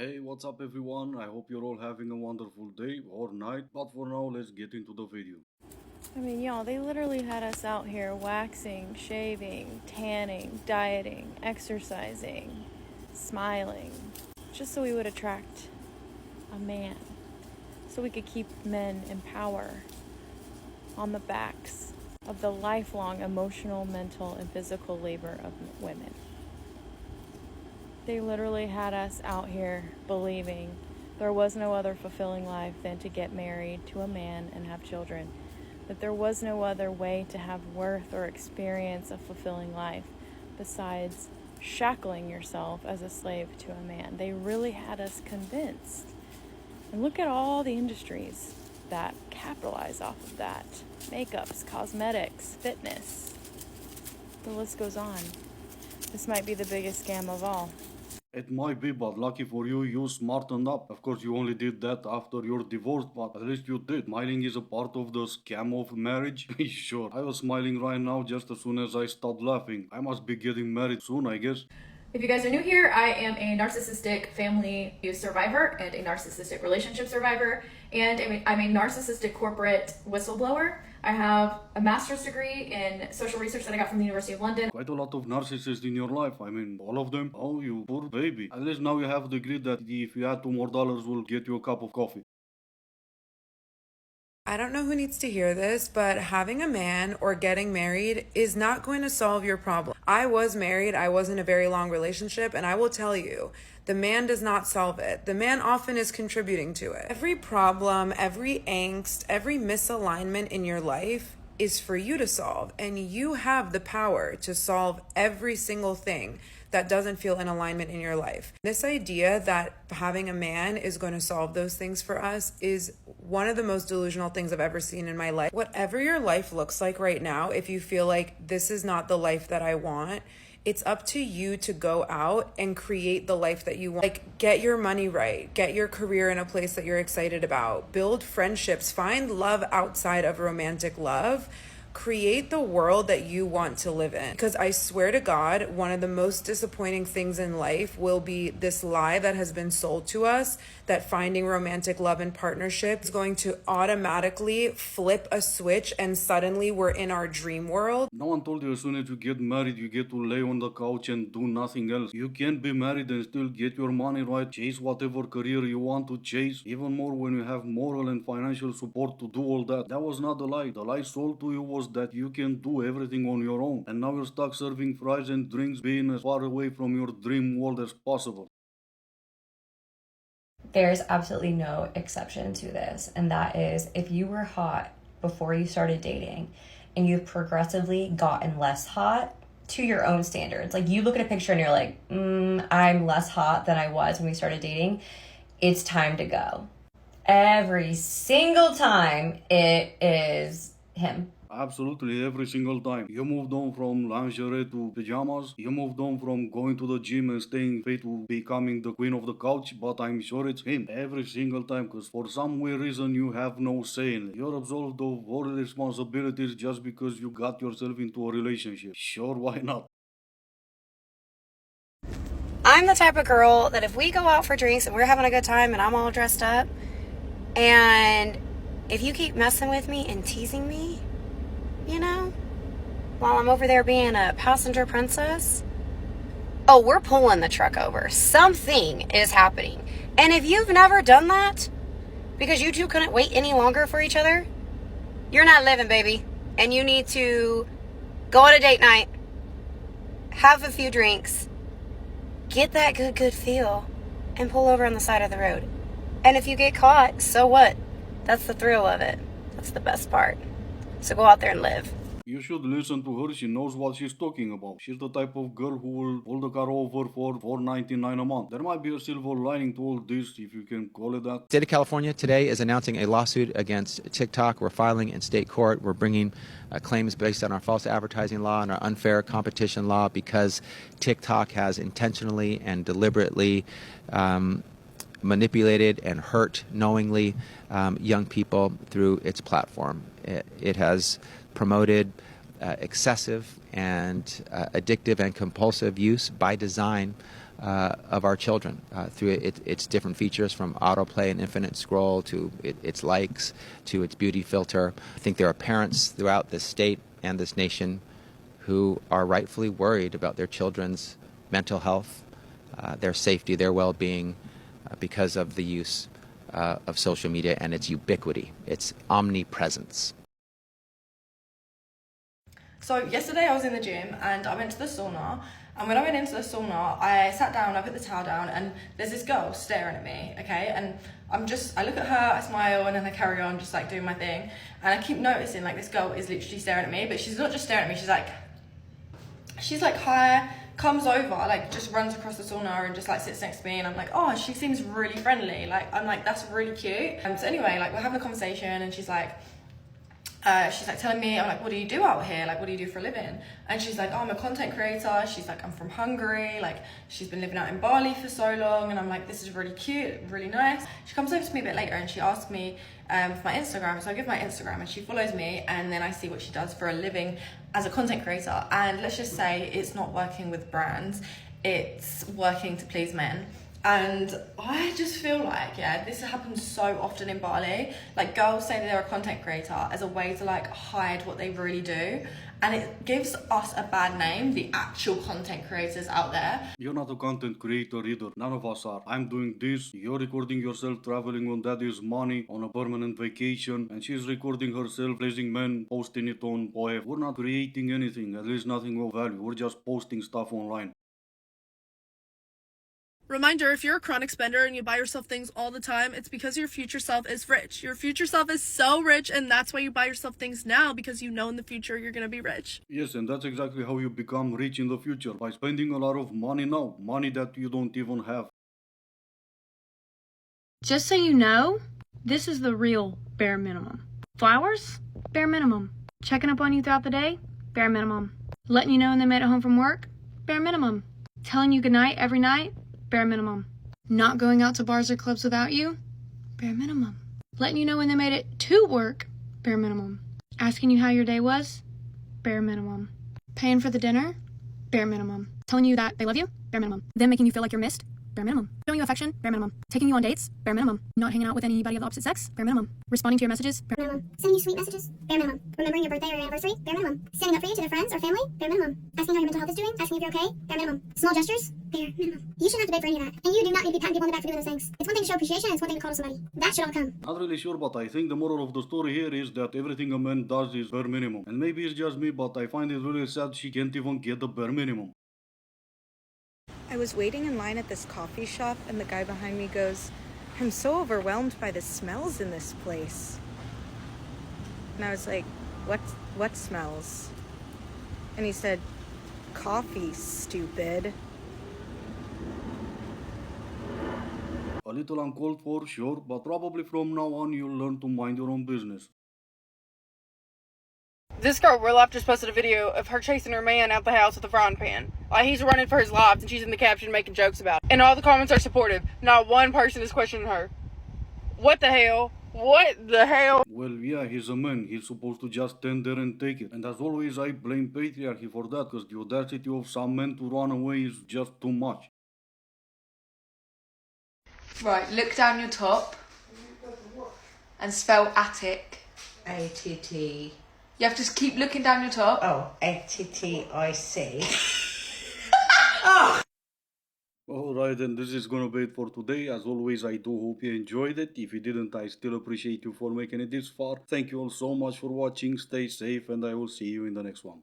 Hey, what's up everyone? I hope you're all having a wonderful day or night, but for now, let's get into the video. I mean, y'all, they literally had us out here waxing, shaving, tanning, dieting, exercising, smiling, just so we would attract a man, so we could keep men in power on the backs of the lifelong emotional, mental, and physical labor of women. They literally had us out here believing there was no other fulfilling life than to get married to a man and have children. That there was no other way to have worth or experience a fulfilling life besides shackling yourself as a slave to a man. They really had us convinced. And look at all the industries that capitalize off of that. Makeups, cosmetics, fitness. The list goes on. This might be the biggest scam of all. It might be, but lucky for you, you smartened up. Of course, you only did that after you're divorced, but at least you did. Smiling is a part of the scam of marriage. Sure, I was smiling right now just as soon as I stopped laughing. I must be getting married soon, I guess. If you guys are new here, I am a narcissistic family abuse survivor and a narcissistic relationship survivor, and I'm a narcissistic corporate whistleblower. I have a master's degree in social research that I got from the University of London. Quite a lot of narcissists in your life. I mean, all of them. Oh, you poor baby. At least now you have the degree that if you add $2 more, will get you a cup of coffee. I don't know who needs to hear this, but having a man or getting married is not going to solve your problem. I was married, I was in a very long relationship, and I will tell you, the man does not solve it. The man often is contributing to it. Every problem, every angst, every misalignment in your life is for you to solve, and you have the power to solve every single thing that doesn't feel in alignment in your life. This idea that having a man is going to solve those things for us is one of the most delusional things I've ever seen in my life. Whatever your life looks like right now, if you feel like this is not the life that I want, it's up to you to go out and create the life that you want. Like, get your money right, get your career in a place that you're excited about, build friendships, find love outside of romantic love. Create the world that you want to live in. Because I swear to God, one of the most disappointing things in life will be this lie that has been sold to us that finding romantic love and partnership is going to automatically flip a switch and suddenly we're in our dream world. No one told you as soon as you get married, you get to lay on the couch and do nothing else. You can't be married and still get your money right, chase whatever career you want to chase, even more when you have moral and financial support to do all that. That was not the lie. The lie sold to you was that you can do everything on your own. And now you're stuck serving fries and drinks, being as far away from your dream world as possible. There's absolutely no exception to this, and that is if you were hot before you started dating and you've progressively gotten less hot to your own standards, like you look at a picture and you're like, I'm less hot than I was when we started dating, it's time to go. Every single time it is him. Absolutely, every single time. You moved on from lingerie to pajamas. You moved on from going to the gym and staying fit to becoming the queen of the couch. But I'm sure it's him every single time, because for some weird reason you have no say in it. You're absolved of all responsibilities just because you got yourself into a relationship. Sure, why not? I'm the type of girl that if we go out for drinks and we're having a good time and I'm all dressed up, and if you keep messing with me and teasing me, you know, while I'm over there being a passenger princess, oh, we're pulling the truck over. Something is happening. And if you've never done that because you two couldn't wait any longer for each other, you're not living, baby. And you need to go on a date night, have a few drinks, get that good feel, and pull over on the side of the road. And if you get caught, so what? That's the thrill of it. That's the best part. So go out there and live. You should listen to her. She knows what she's talking about. She's the type of girl who will pull the car over for $4.99 a month. There might be a silver lining to all this, if you can call it that. State of California today is announcing a lawsuit against TikTok. We're filing in state court. We're bringing claims based on our false advertising law and our unfair competition law because TikTok has intentionally and deliberately manipulated and hurt knowingly young people through its platform. It has promoted excessive and addictive and compulsive use by design of our children through its different features, from autoplay and infinite scroll to its likes to its beauty filter. I think there are parents throughout this state and this nation who are rightfully worried about their children's mental health, their safety, their well-being, because of the use of social media and its ubiquity, its omnipresence. So yesterday I was in the gym and I went to the sauna, and when I went into the sauna, I sat down, I put the towel down, and there's this girl staring at me, okay? And I look at her, I smile, and then I carry on just like doing my thing. And I keep noticing like this girl is literally staring at me, but she's not just staring at me, she's like hi, comes over, like just runs across the sauna and just like sits next to me, and I'm like, oh, she seems really friendly. Like, I'm like, that's really cute. So anyway, like we're having a conversation, and she's like telling me, I'm like, what do you do out here? Like, what do you do for a living? And she's like, oh, I'm a content creator. She's like, I'm from Hungary. Like, she's been living out in Bali for so long. And I'm like, this is really cute, really nice. She comes over to me a bit later and she asks me for my Instagram. So I give my Instagram and she follows me, and then I see what she does for a living as a content creator. And let's just say it's not working with brands. It's working to please men. And I just feel like, yeah, this happens so often in Bali. Like, girls say that they're a content creator as a way to like hide what they really do. And it gives us a bad name, the actual content creators out there. You're not a content creator either. None of us are. I'm doing this. You're recording yourself traveling on daddy's money on a permanent vacation. And she's recording herself pleasing men, posting it on OF. We're not creating anything, at least nothing of value. We're just posting stuff online. Reminder, if you're a chronic spender and you buy yourself things all the time, it's because your future self is rich. Your future self is so rich, and that's why you buy yourself things now, because you know in the future you're going to be rich. Yes, and that's exactly how you become rich in the future, by spending a lot of money now, money that you don't even have. Just so you know, this is the real bare minimum. Flowers? Bare minimum. Checking up on you throughout the day? Bare minimum. Letting you know when they made it home from work? Bare minimum. Telling you goodnight every night? Bare minimum. Not going out to bars or clubs without you? Bare minimum. Letting you know when they made it to work? Bare minimum. Asking you how your day was? Bare minimum. Paying for the dinner? Bare minimum. Telling you that they love you? Bare minimum. Them making you feel like you're missed? Bare minimum. Showing you affection? Bare minimum. Taking you on dates? Bare minimum. Not hanging out with anybody of the opposite sex? Bare minimum. Responding to your messages? Bare minimum. Sending you sweet messages? Bare minimum. Remembering your birthday or anniversary? Bare minimum. Standing up for you to their friends or family? Bare minimum. Asking how your mental health is doing? Asking if you're okay? Bare minimum. Small gestures? Bare minimum. You shouldn't have to beg for any of that. And you do not need to be patting people on the back for doing those things. It's one thing to show appreciation, and it's one thing to call to somebody. That should all come. Not really sure, but I think the moral of the story here is that everything a man does is bare minimum. And maybe it's just me, but I find it really sad she can't even get the bare minimum. I was waiting in line at this coffee shop, and the guy behind me goes, I'm so overwhelmed by the smells in this place. And I was like, what smells? And he said, coffee, stupid. A little uncalled for, sure, but probably from now on you'll learn to mind your own business. This girl real life just posted a video of her chasing her man out the house with a frying pan. Like, he's running for his life, and she's in the caption making jokes about it. And all the comments are supportive. Not one person is questioning her. What the hell? What the hell? Well, yeah, he's a man. He's supposed to just stand there and take it. And as always, I blame patriarchy for that, because the audacity of some men to run away is just too much. Right, look down your top and spell attic. A-T-T. You have to keep looking down your top. Oh, A-T-T-I-C. Alright, and this is gonna be it for today. As always, I do hope you enjoyed it. If you didn't, I still appreciate you for making it this far. Thank you all so much for watching. Stay safe, and I will see you in the next one.